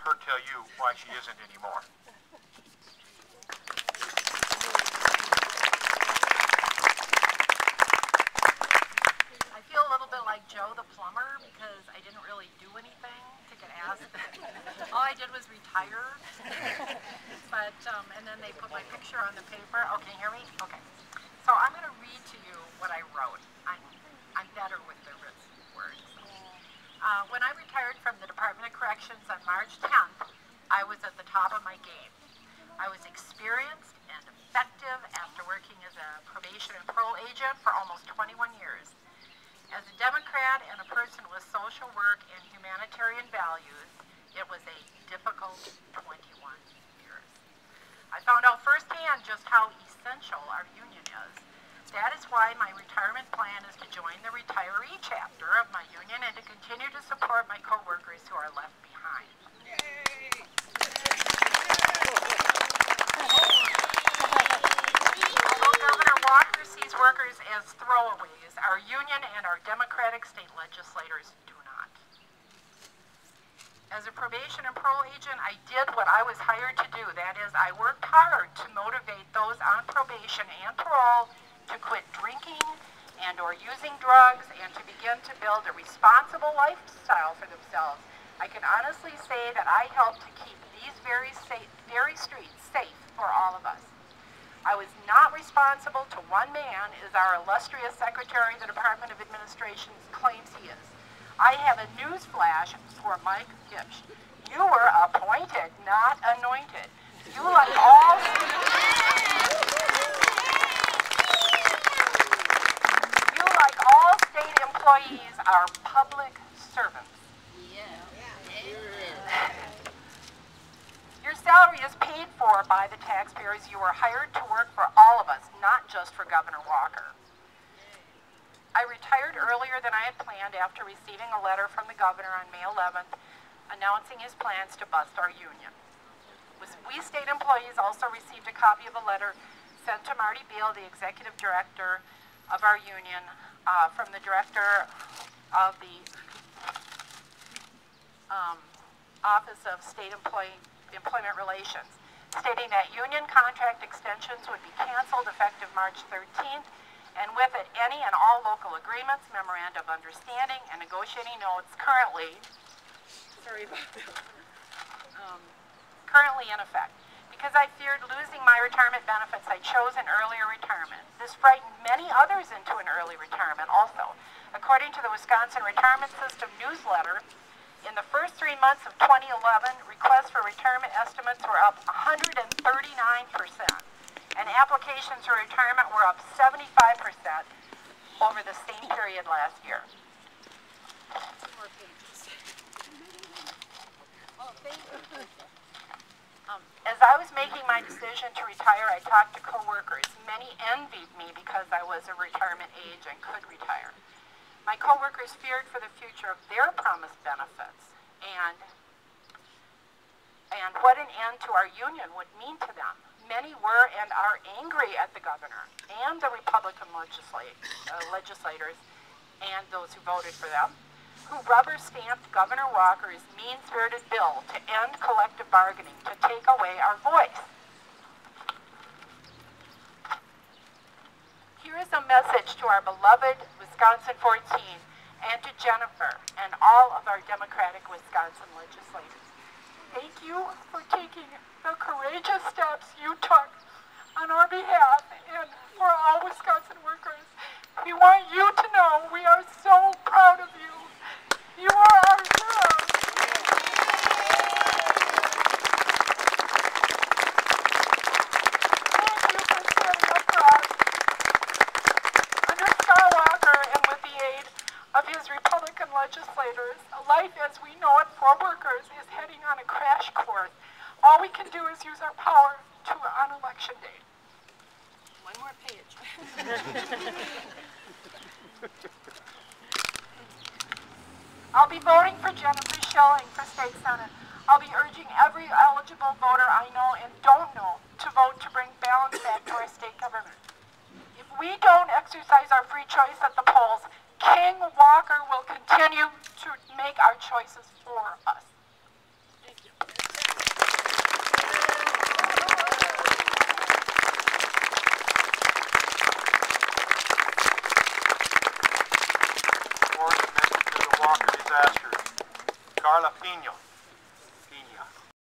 her tell you why she isn't anymore. I feel a little bit like Joe the plumber because I didn't really do anything to get asked. All I did was retire. But, and then they put my picture on the paper. Oh, can you hear me? Okay. So I'm going to read to you what I wrote. I'm better with the written words. When I retired from the Department of Corrections on March 10th, I was at the top of my game. I was experienced and effective after working as a probation and parole agent for almost 21 years. As a Democrat and a person with social work and humanitarian values, it was a difficult 21 years. I found out firsthand just how essential our union is. That is why my retirement plan is to join the retiree chapter of my union and to continue to support my coworkers who are left behind. Yay! Although Governor Walker sees workers as throwaways, our union and our Democratic state legislators do not. As a probation and parole agent, I did what I was hired to do. That is, I worked hard to motivate those on probation and parole to quit drinking and or using drugs and to begin to build a responsible lifestyle for themselves. I can honestly say that I helped to keep these very streets safe for all of us. I was not responsible to one man, as our illustrious Secretary of the Department of Administration claims he is. I have a news flash for Mike Gipsch. You were appointed, not anointed. You, like all state employees, are public servants. Your salary is paid for by the taxpayers. You were hired to work for all of us, not just for Governor Walker. I retired earlier than I had planned after receiving a letter from the governor on May 11th announcing his plans to bust our union. We state employees also received a copy of a letter sent to Marty Beal, the executive director of our union, from the director of the Office of State Employment Relations, stating that union contract extensions would be canceled effective March 13th, and with it any and all local agreements, memoranda of understanding, and negotiating notes currently in effect. Because I feared losing my retirement benefits, I chose an earlier retirement. This frightened many others into an early retirement also. According to the Wisconsin Retirement System newsletter, in the first 3 months of 2011, requests for retirement estimates were up 139%, and applications for retirement were up 75% over the same period last year. More pages. Oh, thank you. As I was making my decision to retire, I talked to coworkers. Many envied me because I was a retirement age and could retire. My coworkers feared for the future of their promised benefits and what an end to our union would mean to them. Many were and are angry at the governor and the Republican legislators and those who voted for them, who rubber-stamped Governor Walker's mean-spirited bill to end collective bargaining, to take away our voice. Here is a message to our beloved Wisconsin 14 and to Jennifer and all of our Democratic Wisconsin legislators. Thank you for taking the courageous steps you took on our behalf and for all Wisconsin workers. We want you to know we are so proud of you. You are our heroes. Thank you for standing up for us. Under Scott Walker and with the aid of his Republican legislators, life as we know it for workers is heading on a crash course. All we can do is use our power on election day. One more page. I'll be voting for Jennifer Schilling for State Senate. I'll be urging every eligible voter I know and don't know to vote to bring balance back to our state government. If we don't exercise our free choice at the polls, King Walker will continue to make our choices for us. Thank you. after disaster. Carla Pino.